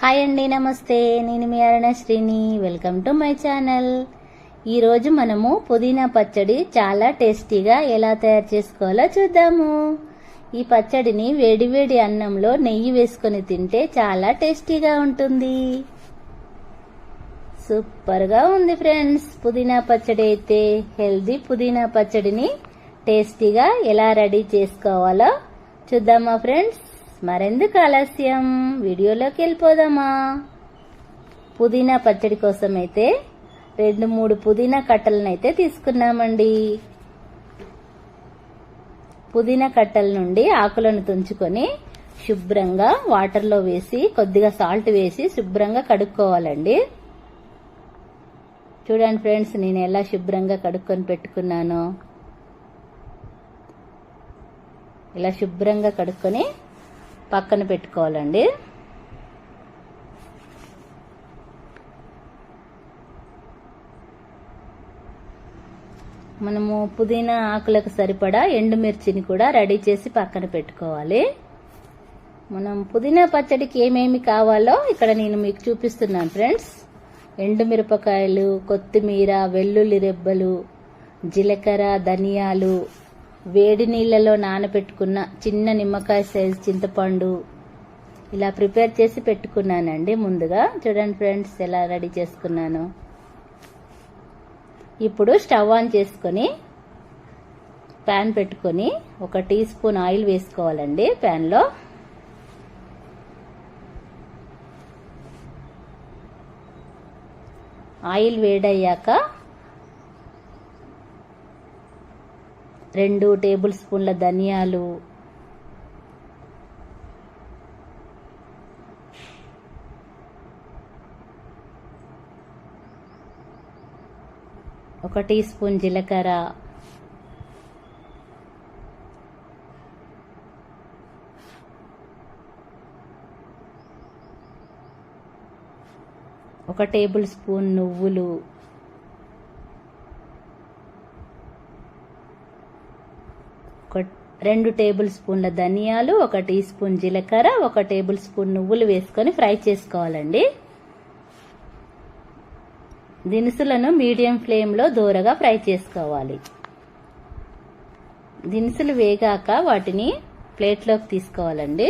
Hi అండి, నమస్తే. నేను మీ అరుణశ్రీని. Welcome to my channel. ఈరోజు మనము పుదీనా పచ్చడి చాలా టేస్టీగా ఎలా తయారు చేసుకోవాలో చూద్దాము. ఈ పచ్చడిని వేడివేడి అన్నంలో నెయ్యి వేసుకొని తింటే చాలా టేస్టీగా ఉంటుంది. సూపర్గా ఉంది ఫ్రెండ్స్. పుదీనా పచ్చడి అయితే హెల్దీ పుదీనా పచ్చడిని టేస్టీగా ఎలా రెడీ చేసుకోవాలో చూద్దామా ఫ్రెండ్స్. మరెందుకు ఆలస్యం, వీడియోలోకి వెళ్ళిపోదామా. పుదీనా పచ్చడి కోసం అయితే 2-3 పుదీనా కట్టలను అయితే తీసుకున్నామండి. పుదీనా కట్టల నుండి ఆకులను తుంచుకొని శుభ్రంగా వాటర్లో వేసి కొద్దిగా సాల్ట్ వేసి శుభ్రంగా కడుక్కోవాలండి. చూడండి ఫ్రెండ్స్, నేను ఎలా శుభ్రంగా కడుక్కొని పెట్టుకున్నానో. ఇలా శుభ్రంగా కడుక్కొని పక్కన పెట్టుకోవాలండి. మనము పుదీనా ఆకులకు సరిపడా ఎండుమిర్చిని కూడా రెడీ చేసి పక్కన పెట్టుకోవాలి. మనం పుదీనా పచ్చడికి ఏమేమి కావాలో ఇక్కడ నేను మీకు చూపిస్తున్నాను ఫ్రెండ్స్. ఎండుమిరపకాయలు, కొత్తిమీర, వెల్లుల్లి రెబ్బలు, జీలకర్ర, ధనియాలు, వేడి నీళ్ళలో నానబెట్టుకున్న చిన్న నిమ్మకాయ సైజు చింతపండు ఇలా ప్రిపేర్ చేసి పెట్టుకున్నానండి ముందుగా. చూడండి ఫ్రెండ్స్ ఎలా రెడీ చేసుకున్నాను. ఇప్పుడు స్టవ్ ఆన్ చేసుకొని ప్యాన్ పెట్టుకొని 1 టీ స్పూన్ ఆయిల్ వేసుకోవాలండి ప్యాన్లో. ఆయిల్ వేడయ్యాక 2 టేబుల్ స్పూన్ల ధనియాలు, 1 టీ స్పూన్ జీలకర్ర, 1 టేబుల్ స్పూన్ నువ్వులు, 2 టేబుల్ స్పూన్ల ధనియాలు, 1 టీ స్పూన్ జీలకర్ర, 1 టేబుల్ స్పూన్ నువ్వులు వేసుకొని ఫ్రై చేసుకోవాలండి. దినుసులను మీడియం ఫ్లేమ్లో దూరగా ఫ్రై చేసుకోవాలి. దినుసులు వేగాక వాటిని ప్లేట్లోకి తీసుకోవాలండి.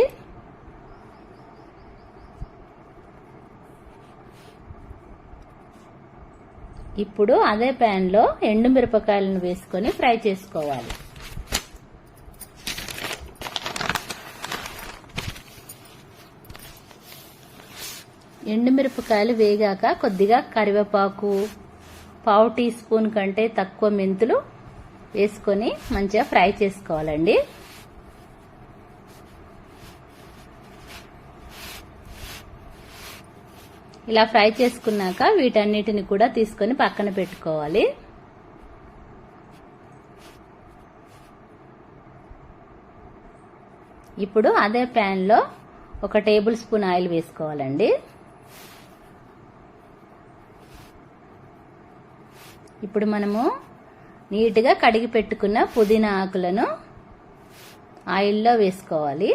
ఇప్పుడు అదే ప్యాన్లో ఎండుమిరపకాయలను వేసుకొని ఫ్రై చేసుకోవాలి. ఎండుమిరపకాయలు వేగాక కొద్దిగా కరివేపాకు, 1/2 టీ స్పూన్ కంటే తక్కువ మెంతులు వేసుకొని మంచిగా ఫ్రై చేసుకోవాలండి. ఇలా ఫ్రై చేసుకున్నాక వీటన్నిటిని కూడా తీసుకొని పక్కన పెట్టుకోవాలి. ఇప్పుడు అదే ప్యాన్లో 1 టేబుల్ స్పూన్ ఆయిల్ వేసుకోవాలండి. ఇప్పుడు మనము నీట్గా కడిగి పెట్టుకున్న పుదీనా ఆకులను ఆయిల్లో వేసుకోవాలి.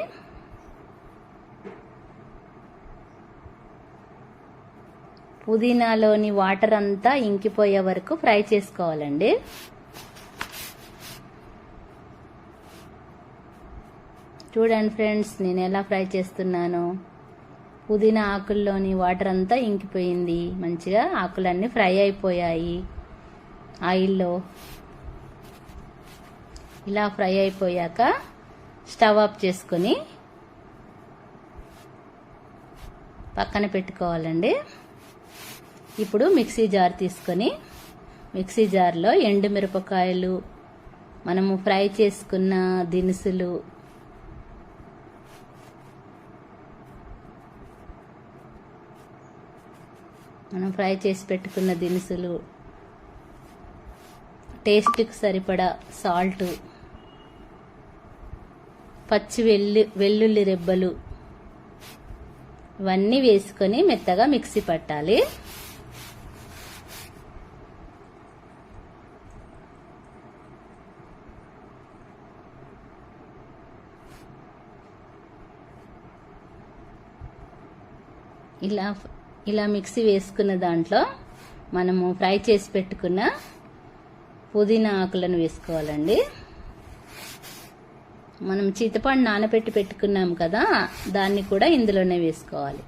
పుదీనాలోని వాటర్ అంతా ఇంకిపోయే వరకు ఫ్రై చేసుకోవాలండి. చూడండి ఫ్రెండ్స్, నేను ఎలా ఫ్రై చేస్తున్నానో. పుదీనా ఆకుల్లోని వాటర్ అంతా ఇంకిపోయింది. మంచిగా ఆకులన్నీ ఫ్రై అయిపోయాయి ఆయిల్లో. ఇలా ఫ్రై అయిపోయాక స్టవ్ ఆఫ్ చేసుకొని పక్కన పెట్టుకోవాలండి. ఇప్పుడు మిక్సీ జార్ తీసుకొని మిక్సీ జార్లో ఎండుమిరపకాయలు, మనము ఫ్రై చేసుకున్న దినుసులు, మనం ఫ్రై చేసి పెట్టుకున్న దినుసులు, టేస్ట్కి సరిపడా సాల్ట్, పచ్చి వెల్లుల్లి రెబ్బలు ఇవన్నీ వేసుకొని మెత్తగా మిక్సీ పట్టాలి. ఇలా ఇలా మిక్సీ వేసుకున్న దాంట్లో మనము ఫ్రై చేసి పెట్టుకున్న పుదీనా ఆకులను వేసుకోవాలండి. మనం చింతపండు నానబెట్టి పెట్టుకున్నాం కదా, దాన్ని కూడా ఇందులోనే వేసుకోవాలి.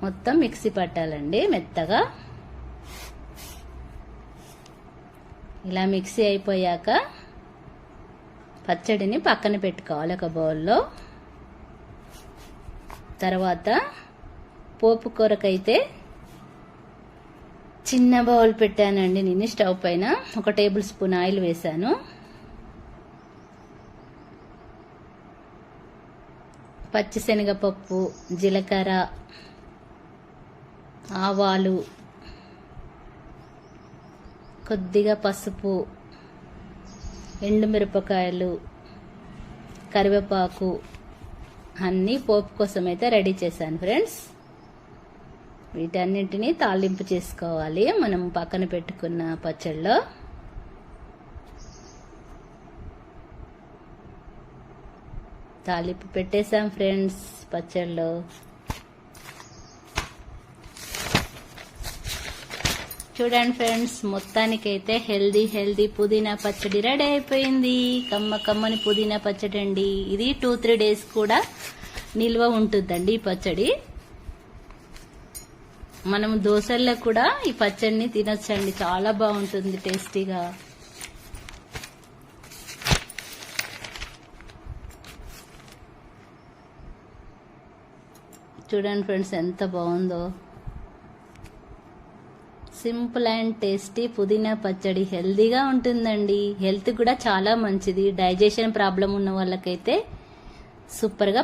మొత్తం మిక్సీ పట్టాలండి మెత్తగా. ఇలా మిక్సీ అయిపోయాక పచ్చడిని పక్కన పెట్టుకోవాలి ఒక బౌల్లో. తర్వాత పోపు కూరకైతే చిన్న బౌల్ పెట్టానండి నేను స్టవ్ పైన. 1 టేబుల్ స్పూన్ ఆయిల్ వేసాను. పచ్చిశనగపప్పు, జీలకర్ర, ఆవాలు, కొద్దిగా పసుపు, ఎండుమిరపకాయలు, కరివేపాకు అన్నీ పోపు కోసం అయితే రెడీ చేశాను ఫ్రెండ్స్. వీటన్నింటినీ తాలింపు చేసుకోవాలి మనం పక్కన పెట్టుకున్న పచ్చడిలో. తాలింపు పెట్టేశాం ఫ్రెండ్స్ పచ్చడిలో. చూడండి ఫ్రెండ్స్, మొత్తానికైతే హెల్దీ పుదీనా పచ్చడి రెడీ అయిపోయింది. కమ్మని పుదీనా పచ్చడి అండి. ఇది 2-3 డేస్ కూడా నిల్వ ఉంటుందండి ఈ పచ్చడి. మనం దోశల్లో కూడా ఈ పచ్చడిని తినొచ్చండి, చాలా బాగుంటుంది టేస్టీగా. చూడండి ఫ్రెండ్స్ ఎంత బాగుందో. సింపుల్ అండ్ టేస్టీ పుదీనా పచ్చడి హెల్దీగా ఉంటుందండి. హెల్త్ కూడా చాలా మంచిది. డైజెషన్ ప్రాబ్లం ఉన్న వాళ్ళకైతే సూపర్గా